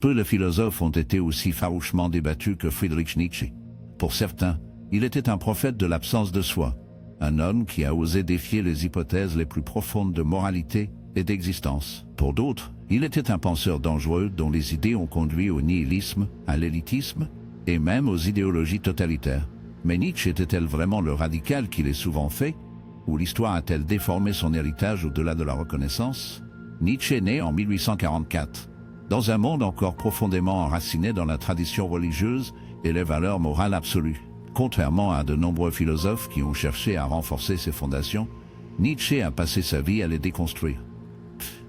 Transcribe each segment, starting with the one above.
Peu de philosophes ont été aussi farouchement débattus que Friedrich Nietzsche. Pour certains, il était un prophète de l'absence de soi, un homme qui a osé défier les hypothèses les plus profondes de moralité et d'existence. Pour d'autres, il était un penseur dangereux dont les idées ont conduit au nihilisme, à l'élitisme et même aux idéologies totalitaires. Mais Nietzsche était-elle vraiment le radical qu'il est souvent fait? Ou l'histoire a-t-elle déformé son héritage au-delà de la reconnaissance? Nietzsche est né en 1844, dans un monde encore profondément enraciné dans la tradition religieuse et les valeurs morales absolues. Contrairement à de nombreux philosophes qui ont cherché à renforcer ses fondations, Nietzsche a passé sa vie à les déconstruire.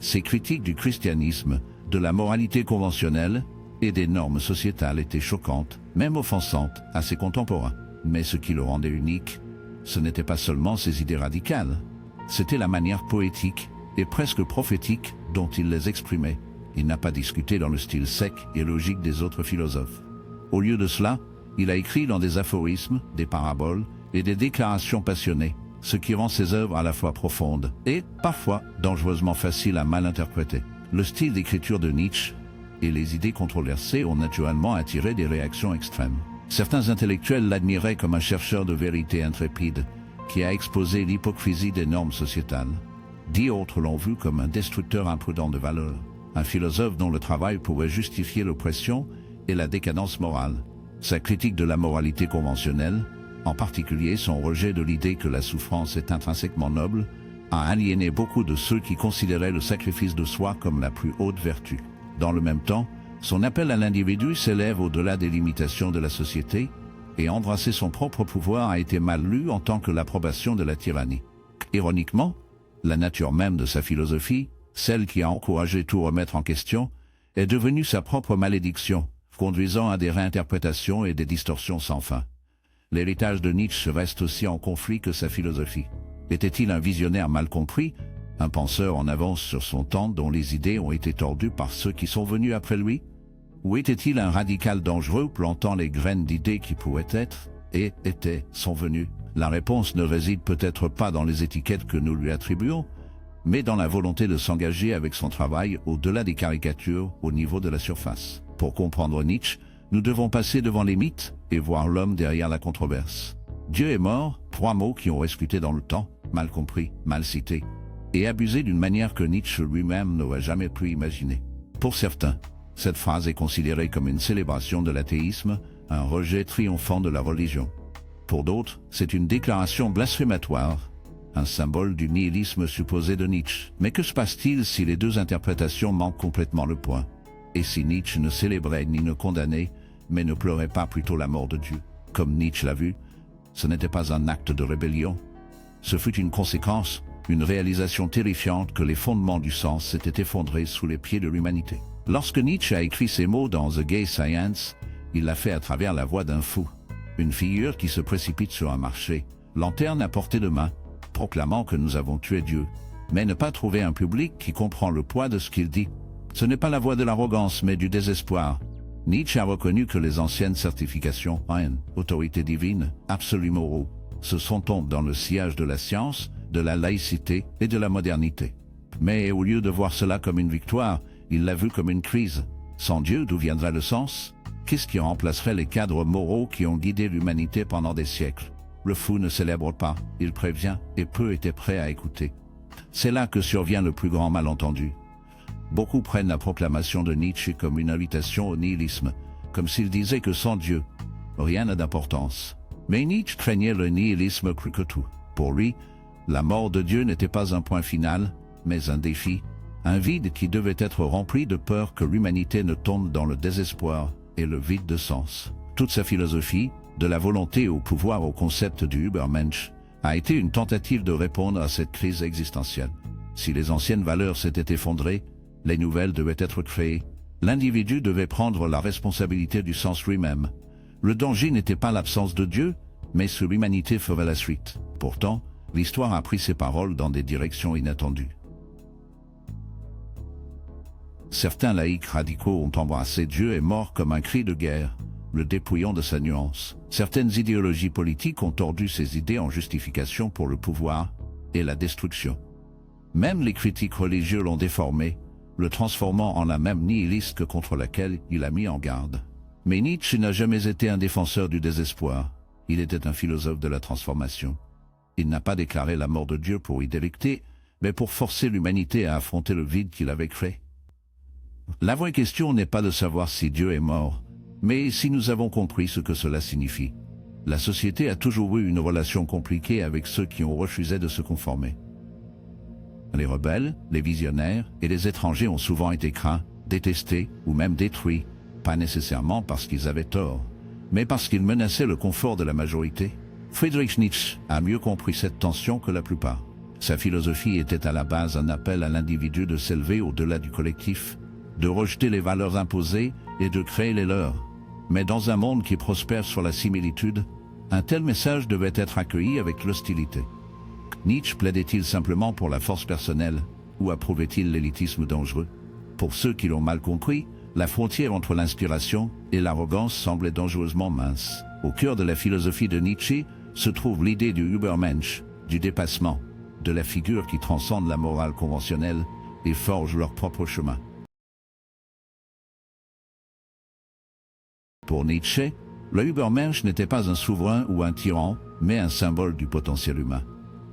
Ses critiques du christianisme, de la moralité conventionnelle et des normes sociétales étaient choquantes, même offensantes, à ses contemporains. Mais ce qui le rendait unique, ce n'était pas seulement ses idées radicales, c'était la manière poétique et presque prophétique dont il les exprimait. Il n'a pas discuté dans le style sec et logique des autres philosophes. Au lieu de cela, il a écrit dans des aphorismes, des paraboles et des déclarations passionnées, ce qui rend ses œuvres à la fois profondes et, parfois, dangereusement faciles à mal interpréter. Le style d'écriture de Nietzsche et les idées controversées ont naturellement attiré des réactions extrêmes. Certains intellectuels l'admiraient comme un chercheur de vérité intrépide, qui a exposé l'hypocrisie des normes sociétales. D'autres l'ont vu comme un destructeur imprudent de valeurs, un philosophe dont le travail pourrait justifier l'oppression et la décadence morale. Sa critique de la moralité conventionnelle, en particulier son rejet de l'idée que la souffrance est intrinsèquement noble, a aliéné beaucoup de ceux qui considéraient le sacrifice de soi comme la plus haute vertu. Dans le même temps, son appel à l'individu s'élève au-delà des limitations de la société, et embrasser son propre pouvoir a été mal lu en tant que l'approbation de la tyrannie. Ironiquement, la nature même de sa philosophie, celle qui a encouragé tout remettre en question, est devenue sa propre malédiction, conduisant à des réinterprétations et des distorsions sans fin. L'héritage de Nietzsche reste aussi en conflit que sa philosophie. Était-il un visionnaire mal compris, un penseur en avance sur son temps dont les idées ont été tordues par ceux qui sont venus après lui? Ou était-il un radical dangereux plantant les graines d'idées qui pourraient être, et étaient, sont venues? La réponse ne réside peut-être pas dans les étiquettes que nous lui attribuons, mais dans la volonté de s'engager avec son travail au-delà des caricatures, au niveau de la surface. Pour comprendre Nietzsche, nous devons passer devant les mythes et voir l'homme derrière la controverse. Dieu est mort, 3 mots qui ont rescuté dans le temps, mal compris, mal cités, et abusés d'une manière que Nietzsche lui-même n'aurait jamais pu imaginer. Pour certains, cette phrase est considérée comme une célébration de l'athéisme, un rejet triomphant de la religion. Pour d'autres, c'est une déclaration blasphématoire, un symbole du nihilisme supposé de Nietzsche. Mais que se passe-t-il si les deux interprétations manquent complètement le point? Et si Nietzsche ne célébrait ni ne condamnait, mais ne pleurait pas plutôt la mort de Dieu? Comme Nietzsche l'a vu, ce n'était pas un acte de rébellion. Ce fut une conséquence, une réalisation terrifiante que les fondements du sens s'étaient effondrés sous les pieds de l'humanité. Lorsque Nietzsche a écrit ces mots dans The Gay Science, il l'a fait à travers la voix d'un fou. Une figure qui se précipite sur un marché, lanterne à portée de main, proclamant que nous avons tué Dieu. Mais ne pas trouver un public qui comprend le poids de ce qu'il dit. Ce n'est pas la voix de l'arrogance mais du désespoir. Nietzsche a reconnu que les anciennes certifications, autorité divine, absolus moraux, se sont tombées dans le sillage de la science, de la laïcité et de la modernité. Mais au lieu de voir cela comme une victoire, il l'a vu comme une crise. Sans Dieu, d'où viendrait le sens? Qu'est-ce qui remplacerait les cadres moraux qui ont guidé l'humanité pendant des siècles? Le fou ne célèbre pas, il prévient, et peu étaient prêts à écouter. C'est là que survient le plus grand malentendu. Beaucoup prennent la proclamation de Nietzsche comme une invitation au nihilisme, comme s'il disait que sans Dieu, rien n'a d'importance. Mais Nietzsche craignait le nihilisme plus que tout. Pour lui, la mort de Dieu n'était pas un point final, mais un défi, un vide qui devait être rempli de peur que l'humanité ne tombe dans le désespoir et le vide de sens. Toute sa philosophie, de la volonté au pouvoir au concept du Übermensch, a été une tentative de répondre à cette crise existentielle. Si les anciennes valeurs s'étaient effondrées, les nouvelles devaient être créées. L'individu devait prendre la responsabilité du sens lui-même. Le danger n'était pas l'absence de Dieu, mais ce que l'humanité ferait la suite. Pourtant, l'histoire a pris ses paroles dans des directions inattendues. Certains laïcs radicaux ont embrassé Dieu est mort comme un cri de guerre, le dépouillant de sa nuance. Certaines idéologies politiques ont tordu ces idées en justification pour le pouvoir et la destruction. Même les critiques religieux l'ont déformé, le transformant en la même nihiliste que contre laquelle il a mis en garde. Mais Nietzsche n'a jamais été un défenseur du désespoir. Il était un philosophe de la transformation. Il n'a pas déclaré la mort de Dieu pour y délecter, mais pour forcer l'humanité à affronter le vide qu'il avait créé. La vraie question n'est pas de savoir si Dieu est mort, mais si nous avons compris ce que cela signifie. La société a toujours eu une relation compliquée avec ceux qui ont refusé de se conformer. Les rebelles, les visionnaires et les étrangers ont souvent été craints, détestés ou même détruits, pas nécessairement parce qu'ils avaient tort, mais parce qu'ils menaçaient le confort de la majorité. Friedrich Nietzsche a mieux compris cette tension que la plupart. Sa philosophie était à la base un appel à l'individu de s'élever au-delà du collectif, de rejeter les valeurs imposées et de créer les leurs. Mais dans un monde qui prospère sur la similitude, un tel message devait être accueilli avec l'hostilité. Nietzsche plaidait-il simplement pour la force personnelle, ou approuvait-il l'élitisme dangereux? Pour ceux qui l'ont mal compris, la frontière entre l'inspiration et l'arrogance semblait dangereusement mince. Au cœur de la philosophie de Nietzsche se trouve l'idée du Übermensch, du dépassement, de la figure qui transcende la morale conventionnelle et forge leur propre chemin. Pour Nietzsche, le Übermensch n'était pas un souverain ou un tyran, mais un symbole du potentiel humain.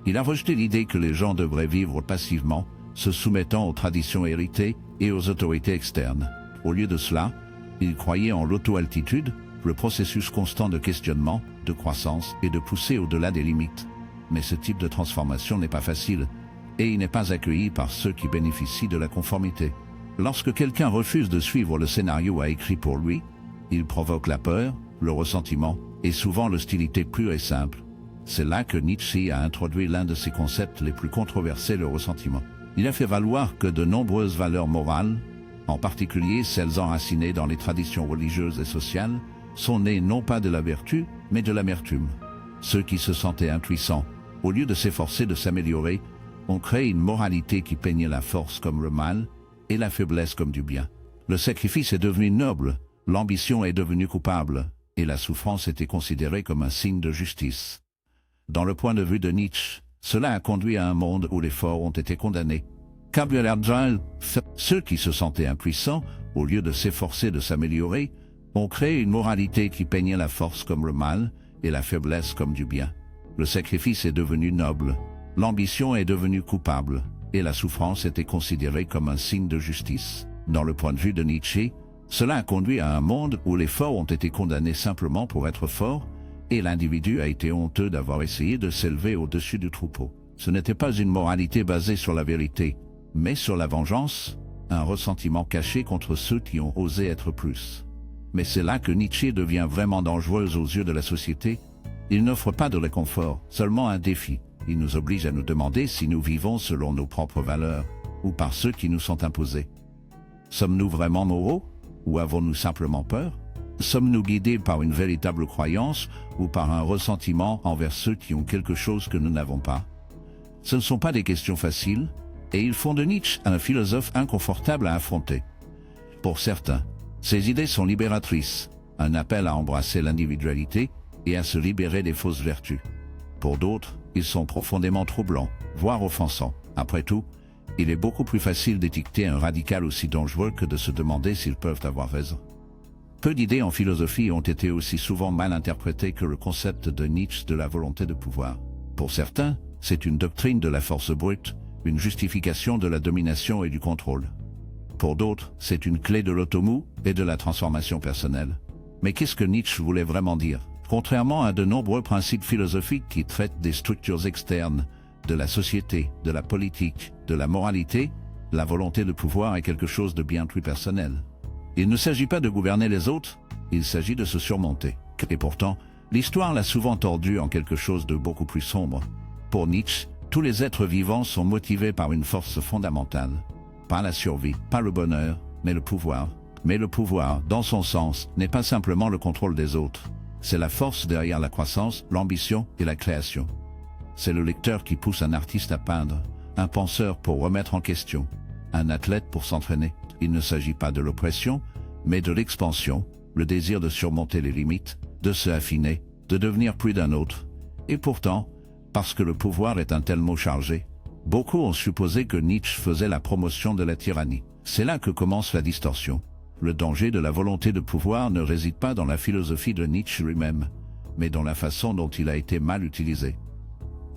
Il a rejeté l'idée que les gens devraient vivre passivement, se soumettant aux traditions héritées et aux autorités externes. Au lieu de cela, il croyait en l'auto-altitude, le processus constant de questionnement, de croissance et de pousser au-delà des limites. Mais ce type de transformation n'est pas facile, et il n'est pas accueilli par ceux qui bénéficient de la conformité. Lorsque quelqu'un refuse de suivre le scénario écrit pour lui, il provoque la peur, le ressentiment et souvent l'hostilité pure et simple. C'est là que Nietzsche a introduit l'un de ses concepts les plus controversés, le ressentiment. Il a fait valoir que de nombreuses valeurs morales, en particulier celles enracinées dans les traditions religieuses et sociales, sont nées non pas de la vertu, mais de l'amertume. Ceux qui se sentaient impuissants, au lieu de s'efforcer de s'améliorer, ont créé une moralité qui peignait la force comme le mal et la faiblesse comme du bien. Le sacrifice est devenu noble, l'ambition est devenue coupable, et la souffrance était considérée comme un signe de justice. Dans le point de vue de Nietzsche, cela a conduit à un monde où les forts ont été condamnés. Ceux qui se sentaient impuissants, au lieu de s'efforcer de s'améliorer, ont créé une moralité qui peignait la force comme le mal et la faiblesse comme du bien. Le sacrifice est devenu noble, l'ambition est devenue coupable, et la souffrance était considérée comme un signe de justice. Dans le point de vue de Nietzsche, cela a conduit à un monde où les forts ont été condamnés simplement pour être forts, et l'individu a été honteux d'avoir essayé de s'élever au-dessus du troupeau. Ce n'était pas une moralité basée sur la vérité, mais sur la vengeance, un ressentiment caché contre ceux qui ont osé être plus. Mais c'est là que Nietzsche devient vraiment dangereux aux yeux de la société. Il n'offre pas de réconfort, seulement un défi. Il nous oblige à nous demander si nous vivons selon nos propres valeurs, ou par ceux qui nous sont imposés. Sommes-nous vraiment moraux, ou avons-nous simplement peur? Sommes-nous guidés par une véritable croyance ou par un ressentiment envers ceux qui ont quelque chose que nous n'avons pas? Ce ne sont pas des questions faciles, et ils font de Nietzsche un philosophe inconfortable à affronter. Pour certains, ses idées sont libératrices, un appel à embrasser l'individualité et à se libérer des fausses vertus. Pour d'autres, ils sont profondément troublants, voire offensants. Après tout, il est beaucoup plus facile d'étiqueter un radical aussi dangereux que de se demander s'ils peuvent avoir raison. Peu d'idées en philosophie ont été aussi souvent mal interprétées que le concept de Nietzsche de la volonté de pouvoir. Pour certains, c'est une doctrine de la force brute, une justification de la domination et du contrôle. Pour d'autres, c'est une clé de l'automou et de la transformation personnelle. Mais qu'est-ce que Nietzsche voulait vraiment dire? Contrairement à de nombreux principes philosophiques qui traitent des structures externes, de la société, de la politique, de la moralité, la volonté de pouvoir est quelque chose de bien plus personnel. Il ne s'agit pas de gouverner les autres, il s'agit de se surmonter. Et pourtant, l'histoire l'a souvent tordu en quelque chose de beaucoup plus sombre. Pour Nietzsche, tous les êtres vivants sont motivés par une force fondamentale. Pas la survie, pas le bonheur, mais le pouvoir. Mais le pouvoir, dans son sens, n'est pas simplement le contrôle des autres. C'est la force derrière la croissance, l'ambition et la création. C'est le lecteur qui pousse un artiste à peindre, un penseur pour remettre en question, un athlète pour s'entraîner. Il ne s'agit pas de l'oppression, mais de l'expansion, le désir de surmonter les limites, de se affiner, de devenir plus d'un autre. Et pourtant, parce que le pouvoir est un tel mot chargé, Beaucoup ont supposé que Nietzsche faisait la promotion de la tyrannie. C'est là que commence la distorsion. Le danger de la volonté de pouvoir ne réside pas dans la philosophie de Nietzsche lui-même, mais dans la façon dont il a été mal utilisé.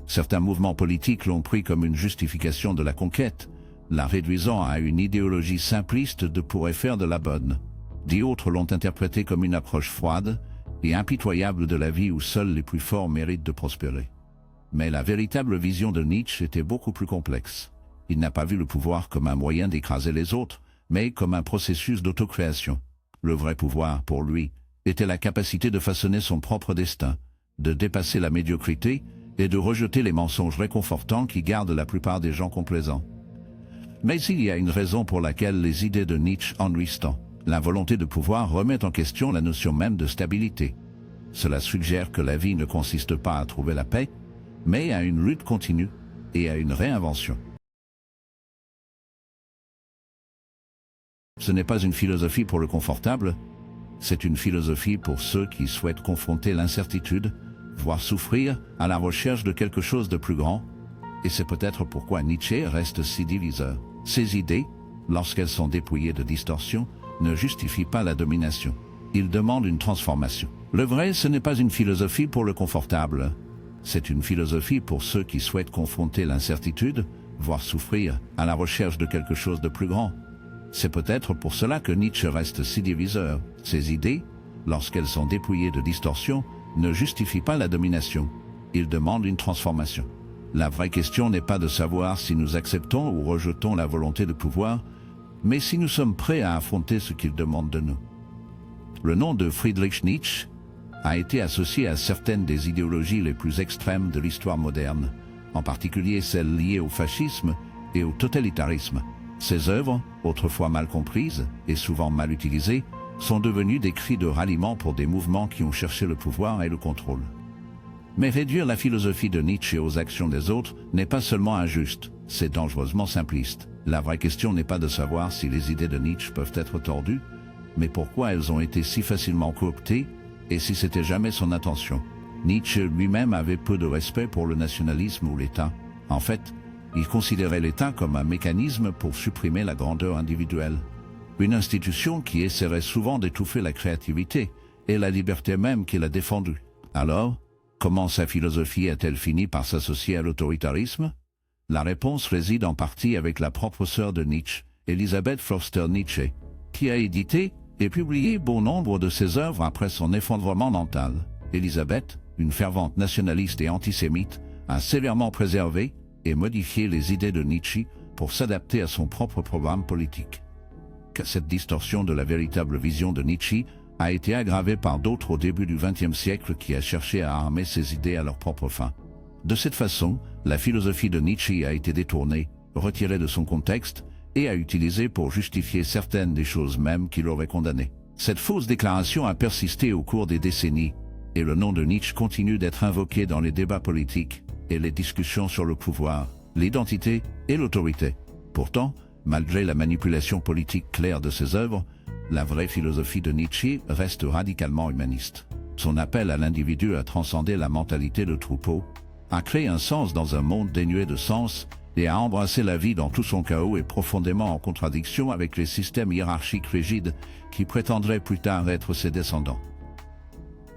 Certains mouvements politiques l'ont pris comme une justification de la conquête, la réduisant à une idéologie simpliste de pourrait faire de la bonne. D'autres l'ont interprété comme une approche froide et impitoyable de la vie où seuls les plus forts méritent de prospérer. Mais la véritable vision de Nietzsche était beaucoup plus complexe. Il n'a pas vu le pouvoir comme un moyen d'écraser les autres, mais comme un processus d'autocréation. Le vrai pouvoir, pour lui, était la capacité de façonner son propre destin, de dépasser la médiocrité et de rejeter les mensonges réconfortants qui gardent la plupart des gens complaisants. Mais il y a une raison pour laquelle les idées de Nietzsche ennuient tant. La volonté de pouvoir remet en question la notion même de stabilité. Cela suggère que la vie ne consiste pas à trouver la paix, mais à une lutte continue et à une réinvention. Ce n'est pas une philosophie pour le confortable, c'est une philosophie pour ceux qui souhaitent confronter l'incertitude, voire souffrir à la recherche de quelque chose de plus grand, et c'est peut-être pourquoi Nietzsche reste si diviseur. Ses idées, lorsqu'elles sont dépouillées de distorsion, ne justifient pas la domination. Il demande une transformation. Le vrai, ce n'est pas une philosophie pour le confortable, c'est une philosophie pour ceux qui souhaitent confronter l'incertitude, voire souffrir à la recherche de quelque chose de plus grand. C'est peut-être pour cela que Nietzsche reste si diviseur. Ses idées, lorsqu'elles sont dépouillées de distorsion, ne justifient pas la domination. Il demande une transformation. La vraie question n'est pas de savoir si nous acceptons ou rejetons la volonté de pouvoir, mais si nous sommes prêts à affronter ce qu'il demande de nous. Le nom de Friedrich Nietzsche a été associé à certaines des idéologies les plus extrêmes de l'histoire moderne, en particulier celles liées au fascisme et au totalitarisme. Ses œuvres, autrefois mal comprises et souvent mal utilisées, sont devenues des cris de ralliement pour des mouvements qui ont cherché le pouvoir et le contrôle. Mais réduire la philosophie de Nietzsche aux actions des autres n'est pas seulement injuste, c'est dangereusement simpliste. La vraie question n'est pas de savoir si les idées de Nietzsche peuvent être tordues, mais pourquoi elles ont été si facilement cooptées et si c'était jamais son intention. Nietzsche lui-même avait peu de respect pour le nationalisme ou l'État. En fait, il considérait l'État comme un mécanisme pour supprimer la grandeur individuelle. Une institution qui essaierait souvent d'étouffer la créativité et la liberté même qu'il a défendue. Alors, comment sa philosophie a-t-elle fini par s'associer à l'autoritarisme? La réponse réside en partie avec la propre sœur de Nietzsche, Elisabeth Förster Nietzsche, qui a édité et publié bon nombre de ses œuvres après son effondrement mental. Elisabeth, une fervente nationaliste et antisémite, a sévèrement préservé et modifié les idées de Nietzsche pour s'adapter à son propre programme politique. Cette distorsion de la véritable vision de Nietzsche a été aggravée par d'autres au début du XXe siècle qui a cherché à armer ses idées à leur propre fin. De cette façon, la philosophie de Nietzsche a été détournée, retirée de son contexte et a utilisée pour justifier certaines des choses mêmes qu'il aurait condamnées. Cette fausse déclaration a persisté au cours des décennies, et le nom de Nietzsche continue d'être invoqué dans les débats politiques et les discussions sur le pouvoir, l'identité et l'autorité. Pourtant, malgré la manipulation politique claire de ses œuvres, la vraie philosophie de Nietzsche reste radicalement humaniste. Son appel à l'individu à transcender la mentalité de troupeau, à créer un sens dans un monde dénué de sens et à embrasser la vie dans tout son chaos est profondément en contradiction avec les systèmes hiérarchiques rigides qui prétendraient plus tard être ses descendants.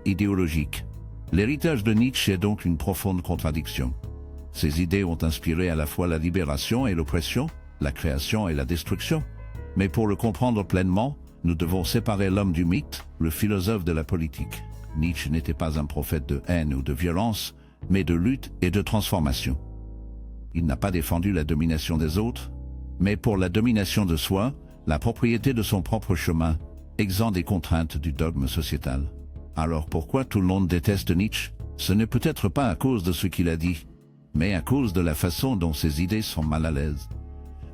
Idéologique. L'héritage de Nietzsche est donc une profonde contradiction. Ses idées ont inspiré à la fois la libération et l'oppression, la création et la destruction. Mais pour le comprendre pleinement, nous devons séparer l'homme du mythe, le philosophe de la politique. Nietzsche n'était pas un prophète de haine ou de violence, mais de lutte et de transformation. Il n'a pas défendu la domination des autres, mais pour la domination de soi, la propriété de son propre chemin, exempt des contraintes du dogme sociétal. Alors pourquoi tout le monde déteste Nietzsche? Ce n'est peut-être pas à cause de ce qu'il a dit, mais à cause de la façon dont ses idées sont mal à l'aise.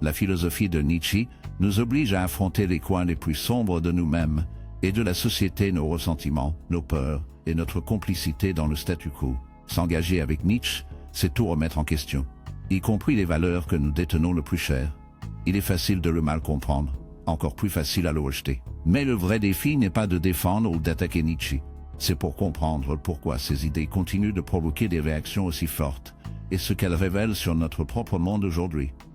La philosophie de Nietzsche nous oblige à affronter les coins les plus sombres de nous-mêmes et de la société, nos ressentiments, nos peurs et notre complicité dans le statu quo. S'engager avec Nietzsche, c'est tout remettre en question, y compris les valeurs que nous détenons le plus cher. Il est facile de le mal comprendre, encore plus facile à le rejeter. Mais le vrai défi n'est pas de défendre ou d'attaquer Nietzsche. C'est pour comprendre pourquoi ses idées continuent de provoquer des réactions aussi fortes et ce qu'elle révèle sur notre propre monde aujourd'hui.